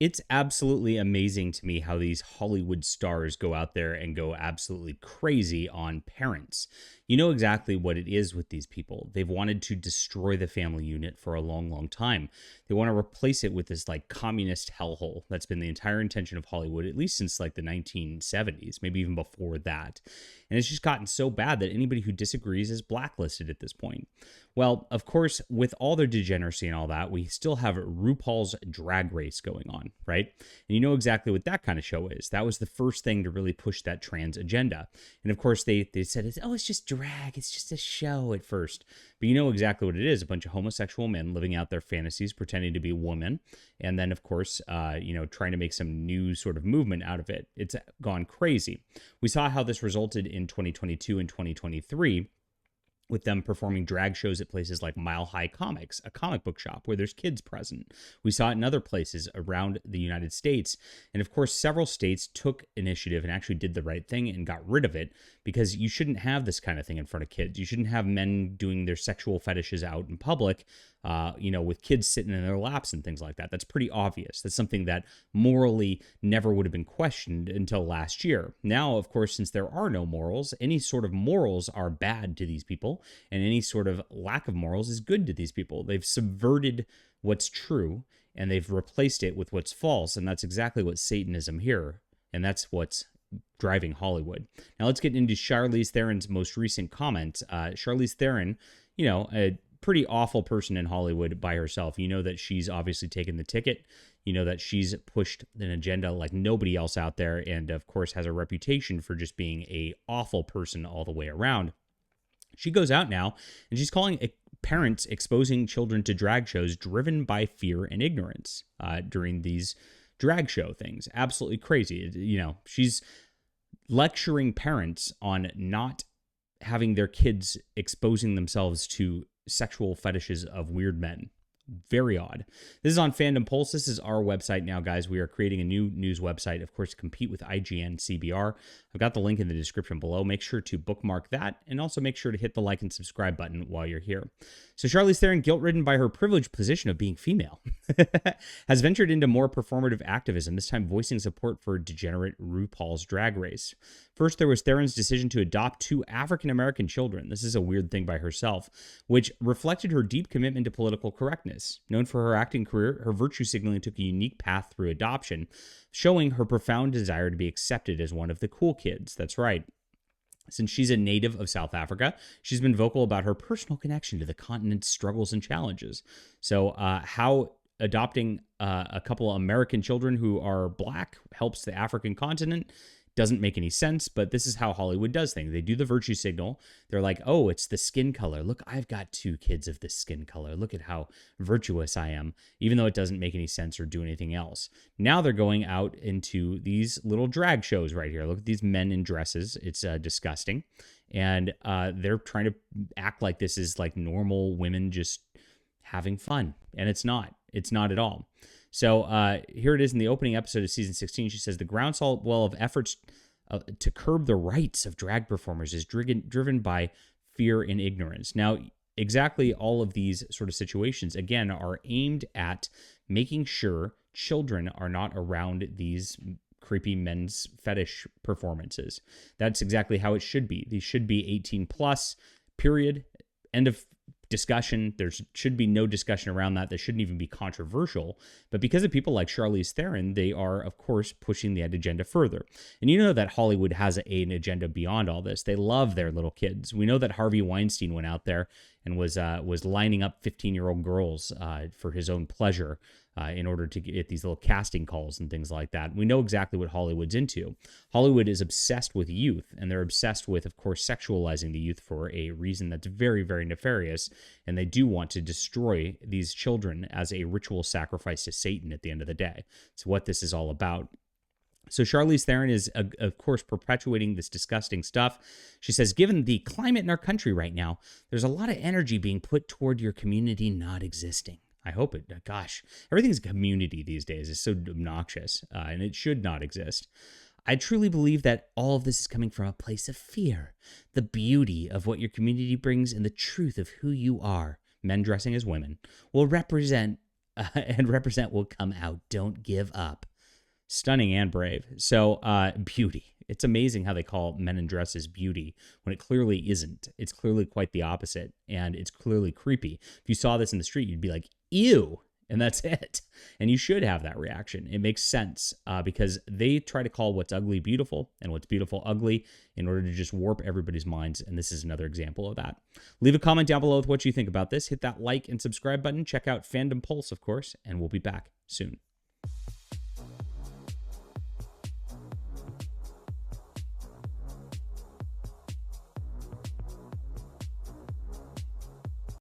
It's absolutely amazing to me how these Hollywood stars go out there and go absolutely crazy on parents. You know exactly what it is with these people. They've wanted to destroy the family unit for a long, long time. They want to replace it with this like communist hellhole. That's been the entire intention of Hollywood, at least since like the 1970s, maybe even before that. And it's just gotten so bad that anybody who disagrees is blacklisted at this point. Well, of course, with all their degeneracy and all that, we still have RuPaul's Drag Race going on, right? And you know exactly what that kind of show is. That was the first thing to really push that trans agenda. And of course, they said, it's just drag. It's just a show at first. But you know exactly what it is. A bunch of homosexual men living out their fantasies, pretending to be women. And then, of course, trying to make some new sort of movement out of it. It's gone crazy. We saw how this resulted in 2022 and 2023. With them performing drag shows at places like Mile High Comics, a comic book shop where there's kids present. We saw it in other places around the United States. And of course, several states took initiative and actually did the right thing and got rid of it, because you shouldn't have this kind of thing in front of kids. You shouldn't have men doing their sexual fetishes out in public, with kids sitting in their laps and things like that. That's pretty obvious. That's something that morally never would have been questioned until last year. Now, of course, since there are no morals, any sort of morals are bad to these people, and any sort of lack of morals is good to these people. They've subverted what's true, and they've replaced it with what's false, and that's exactly what Satanism here, and that's what's driving Hollywood. Now let's get into Charlize Theron's most recent comment. Charlize Theron, a pretty awful person in Hollywood by herself. You know that she's obviously taken the ticket. You know that she's pushed an agenda like nobody else out there, and of course has a reputation for just being a awful person all the way around. She goes out now and she's calling parents exposing children to drag shows driven by fear and ignorance during these drag show things. Absolutely crazy. She's lecturing parents on not having their kids exposing themselves to sexual fetishes of weird men. Very odd. This is on Fandom Pulse. This is our website now, guys. We are creating a new news website, of course, to compete with IGN CBR. I've got the link in the description below. Make sure to bookmark that, and also make sure to hit the like and subscribe button while you're here. So Charlize Theron, guilt-ridden by her privileged position of being female, has ventured into more performative activism, this time voicing support for degenerate RuPaul's Drag Race. First, there was Theron's decision to adopt 2 African-American children. This is a weird thing by herself, which reflected her deep commitment to political correctness. Known for her acting career, her virtue signaling took a unique path through adoption, showing her profound desire to be accepted as one of the cool kids. That's right. Since she's a native of South Africa, she's been vocal about her personal connection to the continent's struggles and challenges. So how adopting a couple of American children who are black helps the African continent doesn't make any sense, but this is how Hollywood does things. They do the virtue signal. They're like, oh, it's the skin color. Look, I've got 2 kids of this skin color. Look at how virtuous I am, even though it doesn't make any sense or do anything else. Now they're going out into these little drag shows right here. Look at these men in dresses. It's disgusting. And they're trying to act like this is like normal women just having fun. And it's not. It's not at all. So here it is in the opening episode of season 16. She says the groundswell of efforts to curb the rights of drag performers is driven by fear and ignorance. Now, exactly all of these sort of situations, again, are aimed at making sure children are not around these creepy men's fetish performances. That's exactly how it should be. These should be 18 plus, period. End of discussion. There should be no discussion around that. That shouldn't even be controversial. But because of people like Charlize Theron, they are, of course, pushing that agenda further. And you know that Hollywood has an agenda beyond all this. They love their little kids. We know that Harvey Weinstein went out there and was lining up 15-year-old girls for his own pleasure in order to get these little casting calls and things like that. We know exactly what Hollywood's into. Hollywood is obsessed with youth, and they're obsessed with, of course, sexualizing the youth for a reason that's very, very nefarious, and they do want to destroy these children as a ritual sacrifice to Satan at the end of the day. It's what this is all about. So Charlize Theron is, of course, perpetuating this disgusting stuff. She says, given the climate in our country right now, there's a lot of energy being put toward your community not existing. I hope it, gosh, everything's community these days. It's so obnoxious, and it should not exist. I truly believe that all of this is coming from a place of fear. The beauty of what your community brings and the truth of who you are, men dressing as women, will represent and represent will come out. Don't give up. Stunning and brave. So, beauty. It's amazing how they call men in dresses beauty when it clearly isn't. It's clearly quite the opposite, and it's clearly creepy. If you saw this in the street, you'd be like, ew, and that's it. And you should have that reaction. It makes sense because they try to call what's ugly beautiful and what's beautiful ugly in order to just warp everybody's minds, and this is another example of that. Leave a comment down below with what you think about this. Hit that like and subscribe button. Check out Fandom Pulse, of course, and we'll be back soon.